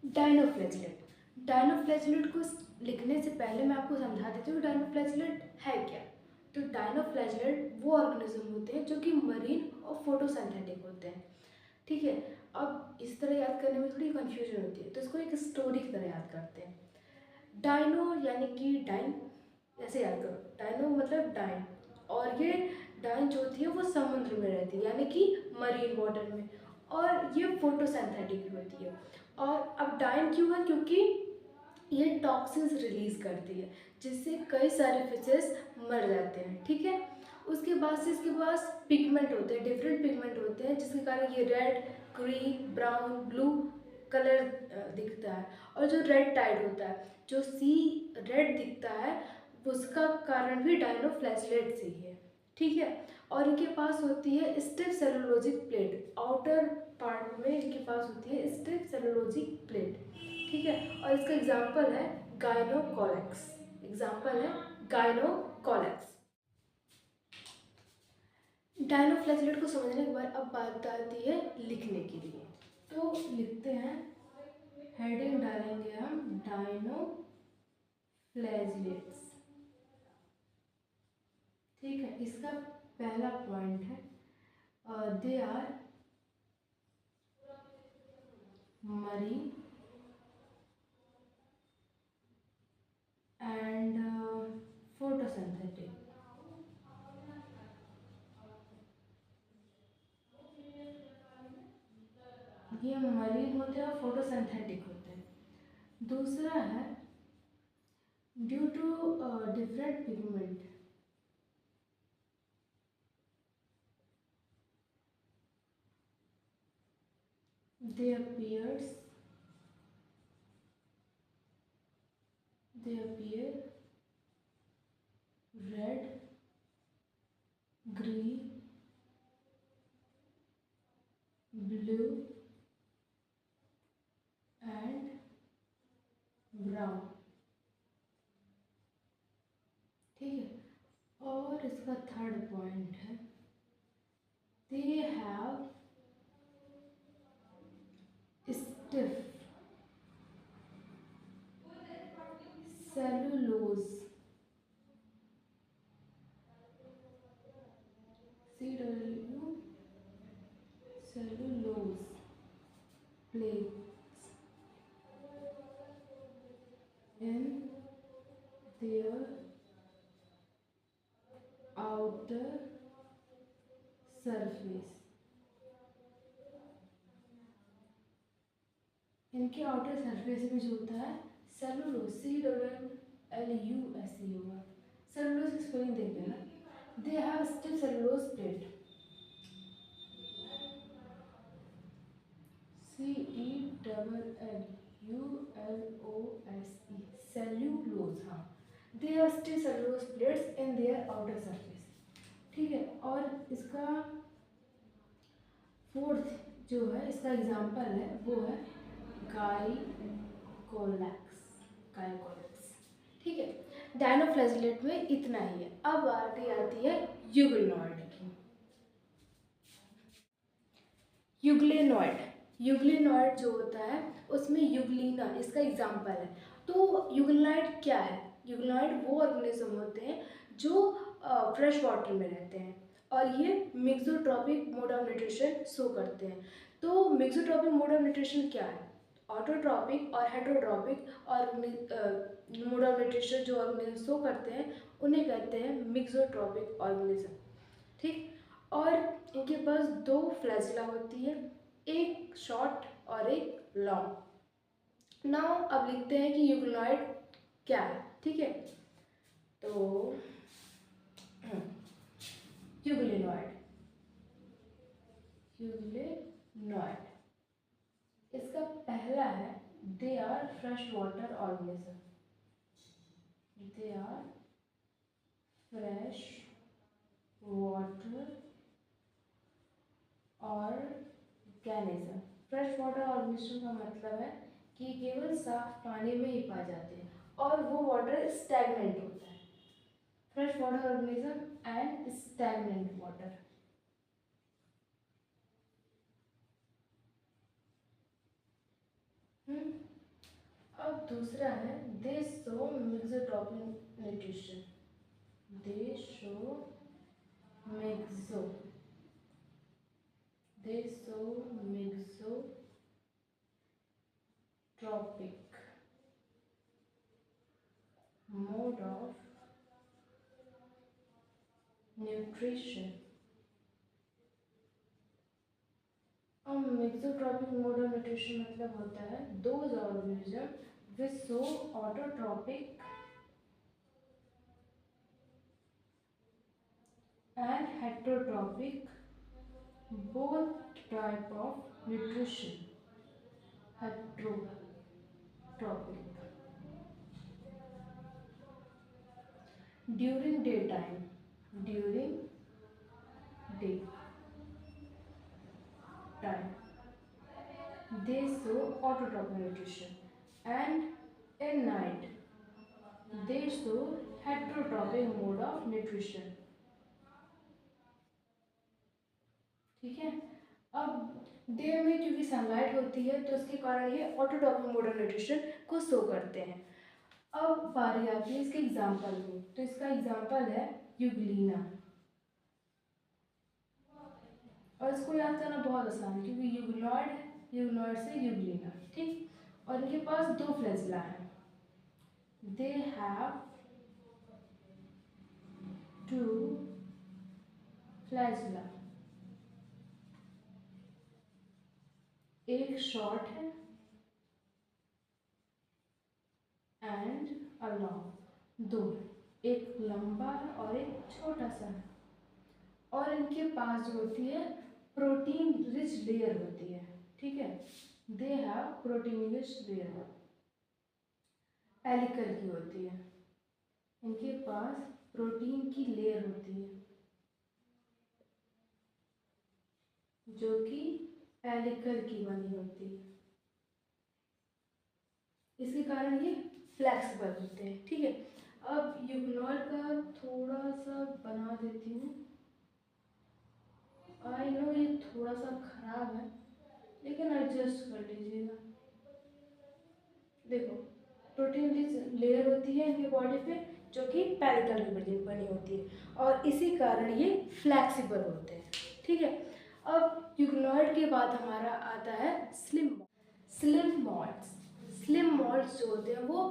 Dinoflagellate. Dinoflagellate को लिखने से पहले मैं आपको समझा देती हूँ डायनोफ्लैजिलेट है क्या। तो डायनोफ्लैजिलेट वो ऑर्गेनिज्म होते हैं जो कि मरीन और फोटोसिंथेटिक होते हैं। ठीक है, अब इस तरह याद करने में थोड़ी कन्फ्यूजन होती है, तो इसको एक स्टोरी की तरह याद करते हैं। डाइनो यानी कि डाइन, ऐसे याद करो, डाइनो मतलब डाइन, और ये डाइन जो होती है वो समुद्र में रहती है यानी कि मरीन वाटर में, और ये फोटोसिंथेटिक भी होती है। और अब डाइन क्यों है, क्योंकि ये टॉक्सिन्स रिलीज करती है जिससे कई सारे फिशेस मर जाते हैं। ठीक है, उसके बाद से इसके पास पिगमेंट होते हैं, डिफरेंट पिगमेंट होते हैं जिसके कारण ये red, green, brown, blue colour दिखता है। और जो रेड टाइड होता है, जो सी रेड दिखता है, उसका कारण भी डायनोफ्लैजिलेट से ही है। ठीक है, और इनके पास होती है stiff cellulosic plate, outer part में इनके पास होती है स्टिफ सेलुलोजिक प्लेट। ठीक है, और इसका एग्जाम्पल है गाइनोकोलेक्स। एग्जाम्पल है गाइनोकोलेक्स। डायनोफ्लैजिलेट को समझने के बाद अब बात आती है लिखने के लिए। तो लिखते हैं, हेडिंग डालेंगे हम डायनोफ्लैजिलेट्स। ठीक है, इसका पहला पॉइंट है they are marine and photosynthetic. ये मरीन होते हैं और फोटोसिंथेटिक होते हैं। दूसरा है due to different pigment, they appears they appear red, green, blue and brown। ठीक है, और इसका थर्ड पॉइंट है they have stiff cellulose, cellulose plates in their outer surface। इनके आउटर सरफेस में जो होता है सेलुलोज, CLLUS होगा, सेलुलोज की स्पेलिंग देख लेना। They have stiff cellulose plate, CELLULOSE, cellulose. हाँ, they have stiff cellulose plates in their outer surface. ठीक है, और इसका फोर्थ जो है, इसका एग्जाम्पल है वो है गाइकोलैक्स। गाइकोलैक्स। ठीक है, डायनोफ्लैजिलेट में इतना ही है। अब आती है यूग्लिनॉइड की। यूग्लिनॉइड, यूग्लिनॉइड जो होता है उसमें यूग्लिना इसका एग्जाम्पल है। तो यूग्लिनॉइड क्या है? यूग्लिनॉइड वो ऑर्गेनिज्म होते हैं जो फ्रेश वाटर में रहते हैं, और ये mixotrophic mode of nutrition show करते हैं। तो मिक्सोट्रॉपिक मोड ऑफ न्यूट्रिशन क्या है? ऑटोट्रॉपिक और हेटरोट्रॉपिक और मोड ऑफ न्यूट्रिशन जो ऑर्गेनिज्म शो करते हैं उन्हें कहते हैं मिक्सोट्रॉपिक ऑर्गेनिज्म। ठीक, और इनके पास दो फ्लैजिला होती है, एक शॉर्ट और एक लॉन्ग। नाउ अब लिखते हैं कि यूग्लिनॉइड क्या है। ठीक है, तो यूग्लिनॉइड, यूग्लिनॉइड इसका पहला है they are fresh water organism, they are fresh water organism. Fresh water organism का मतलब है कि केवल साफ पानी में ही पाए जाते हैं और वो वाटर स्टैग्नेंट होता है। Fresh water organism and stagnant water. दूसरा है दे show mixotrophic nutrition. They show myxo they show mixotrophic mode of nutrition. अब मिक्सोट्रॉपिक मोड ऑफ न्यूट्रिशन मतलब होता है those organism which show autotrophic and heterotropic both type of nutrition. Heterotropic during daytime they show autotropic nutrition, and in night they show heterotropic mode of nutrition. ठीक है। अब देह में क्योंकि sunlight होती है तो उसके कारण ये ऑटोट्रॉपिक मोड ऑफ न्यूट्रिशन को शो करते हैं। अब बारी आती है इसके एग्जाम्पल की, तो इसका एग्जाम्पल है यूग्लिना, और इसको याद करना बहुत आसान है क्योंकि यूग्लॉइड है, यूग्लॉइड से यूग्लिना, ठीक। और इनके पास दो फ्लैजिला हैं, दे हैव टू फ्लैजिला, एक शॉर्ट है एंड अ लॉन्ग, दो, एक लंबा है और एक छोटा सा है। और इनके पास जो होती है प्रोटीन रिच लेयर होती है, ठीक है। They have protein rich layer, pellicle की होती है, इनके पास प्रोटीन की लेयर होती है जो कि पेलिकल की बनी होती है, इसके कारण ये फ्लेक्सिबल होते हैं, ठीक है। अब यूग्लॉइड का थोड़ा सा बना देती हूँ, आई नो ये थोड़ा सा खराब है लेकिन एडजस्ट कर लीजिएगा। देखो प्रोटीन रिच लेयर होती है इनकी बॉडी पे जो कि पेरिकल की बनी होती है और इसी कारण ये फ्लेक्सिबल होते हैं, ठीक है। अब यूग्लॉइड के बाद हमारा आता है स्लिम मॉल्ट्स जो होते हैं वो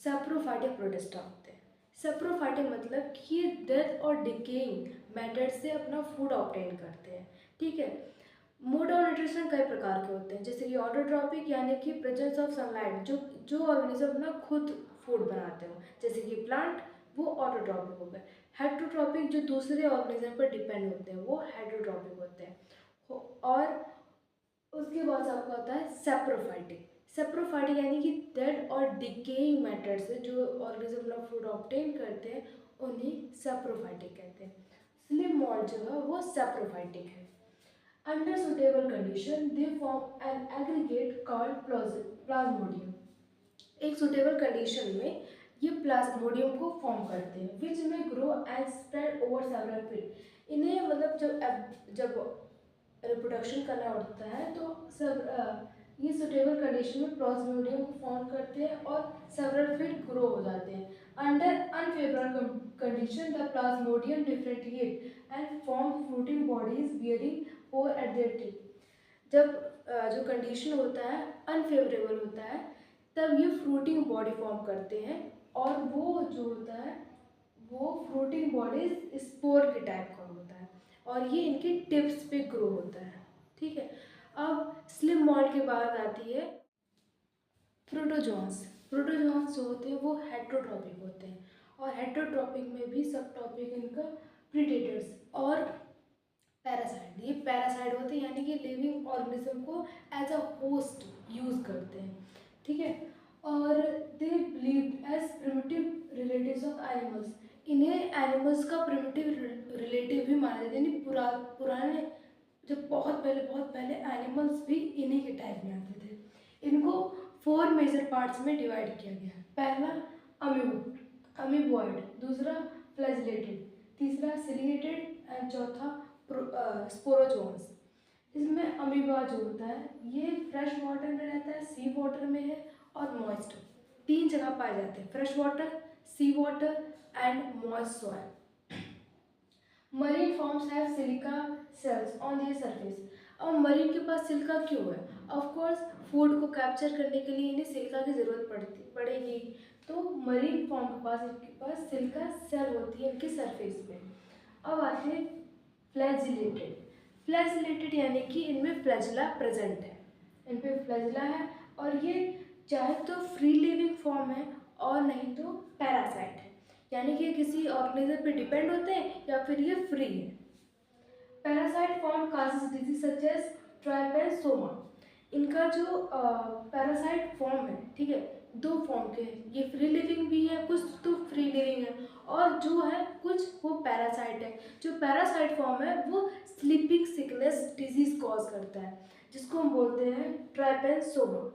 सैप्रोफाइटिक प्रोटिस्टा होते हैं। सैप्रोफाइटिक मतलब कि डेथ और डिकेइंग मेथड से अपना फूड ऑब्टेन करते हैं, ठीक है। मोड ऑफ न्यूट्रिशन कई प्रकार के होते हैं, जैसे कि ऑटोट्रॉपिक यानी कि प्रेजेंस ऑफ सनलाइट, जो ऑर्गेनिज्म अपना खुद फूड बनाते हो, जैसे कि प्लांट, वो ऑटोट्रॉपिक हो गए। हेटरोट्रॉपिक जो दूसरे ऑर्गेनिज्म पर डिपेंड होते हैं वो हेटरोट्रॉपिक होते हैं। और उसके बाद आपका होता है सेप्रोफाइटिक यानी कि डेड और डिकेइंग मेथड से जो ऑर्गेनिज्म अपना फूड ऑब्टेन करते हैं उन्हें सेप्रोफाइटिक कहते हैं। स्लिम मॉल्ट जो है वो सेप्रोफाइटिक है। Under suitable condition, they form an aggregate called plasmodium. एक suitable condition में ये प्लाज्मोडियम को फॉर्म करते हैं, which may grow and spread over several feet. इन्हें मतलब जब रिप्रोडक्शन करना होता है तो सब ये सुटेबल कंडीशन में प्लाज्मोडियम को फॉर्म करते हैं और सेवरल फीट ग्रो हो जाते हैं। Under unfavourable condition the plasmodium differentiate and form fruiting bodies bearing pore at their tip. जब जो कंडीशन होता है अनफेवरेबल होता है तब ये फ्रूटिंग बॉडी फॉर्म करते हैं और वो जो होता है वो फ्रूटिंग बॉडीज स्पोर के टाइप का होता है और ये इनके टिप्स पे ग्रो होता है, ठीक है। अब स्लिम मॉल्ट के बाद आती है प्रोटोजोन्स जो होते हैं वो हेटरोट्रॉपिक होते हैं और हेटरोट्रॉपिक में भी सब टॉपिक इनका प्रीडेटर्स और पैरासाइट। ये पैरासाइट होते हैं यानी कि लिविंग ऑर्गेनिज्म को एज अ होस्ट यूज़ करते हैं, ठीक है। और they believe as primitive relatives of animals, इन्हें एनिमल्स का प्रिमिटिव रिलेटिव भी माना जाता है, यानी पुराने जब बहुत पहले एनिमल्स भी इन्हीं के टाइप में आते थे। इनको 4 मेजर पार्ट्स में डिवाइड किया गया है। पहला अमीबॉइड, दूसरा फ्लैजिलेटेड, तीसरा सिलिएटेड एंड चौथा स्पोरोजोन्स। इसमें अमीबा जो होता है ये फ्रेश वाटर में रहता है, सी वाटर में है और मॉइस्ट। 3 जगह पाए जाते हैं, fresh water, sea water and moist soil. Marine forms have silica cells on their surface. अब मरीन के पास सिलिका क्यों है? ऑफ कोर्स फूड को कैप्चर करने के लिए इन्हें सिलिका की ज़रूरत पड़ेगी। तो मरीन फॉर्म इनके पास सिलिका सेल होती है इनके सरफेस पे। अब आते हैं फ्लैजिलेटेड। फ्लैजिलेटेड यानी कि इनमें फ्लैजिला प्रेजेंट है, इन पे फ्लैजिला है और ये चाहे तो फ्री लिविंग फॉर्म है और नहीं तो पैरासाइट है, यानी कि किसी ऑर्गेनिज्म पे डिपेंड होते हैं या फिर ये फ्री है। Parasite form causes disease such as trypanosoma. इनका जो पैरासाइट फॉर्म है, ठीक है, 2 फॉर्म के हैं, ये फ्री लिविंग भी है, कुछ तो फ्री लिविंग है और जो है कुछ वो पैरासाइट है। जो पैरासाइट फॉर्म है वो स्लीपिंग सिकनेस डिजीज कॉज करता है, जिसको हम बोलते हैं ट्राइपेसोमा।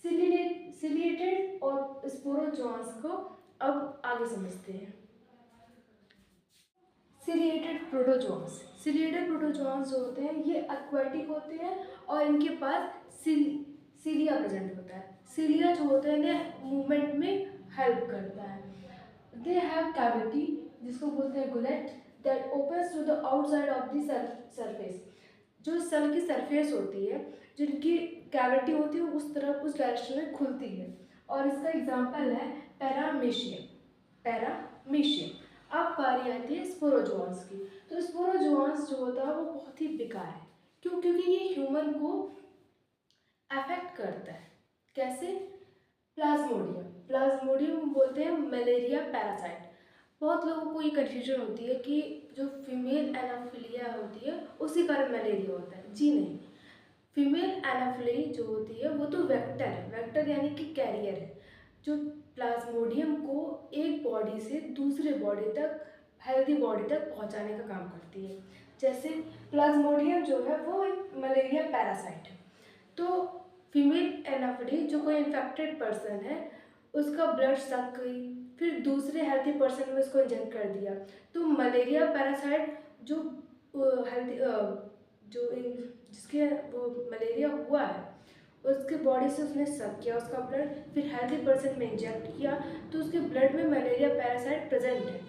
सिलिएटेड और स्पोरोजोन्स को अब आगे समझते हैं। Ciliated protozoans. सिलिएटेड प्रोटोजोन्स जो होते हैं ये एक्वाटिक होते हैं और इनके पास सीलिया प्रेजेंट होता है। सीलिया जो होता है इन्हें मूवमेंट में हेल्प करता है। दे हैव कैविटी, जिसको बोलते हैं gullet, that opens to the outside of the surface. जो सेल की सरफेस होती है, जिनकी कैविटी होती है उस तरफ उस डायरेक्शन में खुलती है और इसका एग्जांपल है पैरामीशियम। पैरामीशियम। अब बारी आती है स्पोरोजोन्स की। तो स्पोरोजोन्स जो होता है वो बहुत ही बेकार है। क्यों? क्योंकि ये ह्यूमन को अफेक्ट करता है। कैसे? प्लाज्मोडियम। प्लाज्मोडियम बोलते हैं मलेरिया पैरासाइट। बहुत लोगों को ये कन्फ्यूजन होती है कि जो फीमेल एनाफिलिया होती है उसी कारण मलेरिया होता है। जी नहीं, फीमेल एनाफिली जो होती है वो तो वेक्टर है। वेक्टर यानी कि कैरियर है, जो प्लाज्मोडियम को एक बॉडी से दूसरे बॉडी तक, हेल्दी बॉडी तक पहुंचाने का काम करती है। जैसे प्लाज्मोडियम जो है वो एक मलेरिया पैरासाइट है। तो फीमेल एनाफिली जो कोई इन्फेक्टेड पर्सन है उसका ब्लड सक गई, फिर दूसरे हेल्दी पर्सन में उसको इंजेक्ट कर दिया, तो मलेरिया पैरासाइट जो हेल्दी जिसके वो मलेरिया हुआ है उसके बॉडी से उसने सक किया उसका ब्लड, फिर हेल्दी पर्सन में इंजेक्ट किया तो उसके ब्लड में मलेरिया पैरासाइट प्रेजेंट है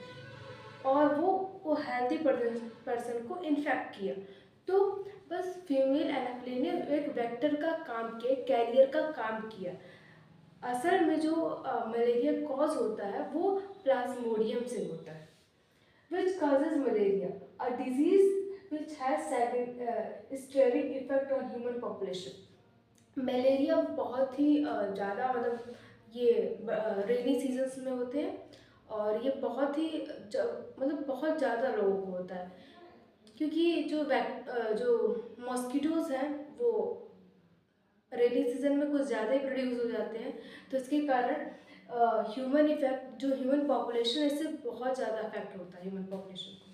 और वो हेल्दी पर्सन को इन्फेक्ट किया। तो बस फीमेल एनाफिली ने एक वेक्टर का काम किया, कैरियर का काम किया। असल में जो मलेरिया कॉज होता है वो प्लाज्मोडियम से होता है। Which causes malaria, a disease which has staring effect on human population. Malaria बहुत ही ज़्यादा मतलब ये रेनी सीजन्स में होते हैं और ये बहुत ही मतलब बहुत ज़्यादा लोगों को होता है, क्योंकि जो मॉस्किटोज़ हैं वो रेनी सीजन में कुछ ज़्यादा ही प्रोड्यूस हो जाते हैं, तो इसके कारण ह्यूमन पॉपुलेशन इससे बहुत ज़्यादा अफेक्ट होता है ह्यूमन पॉपुलेशन को।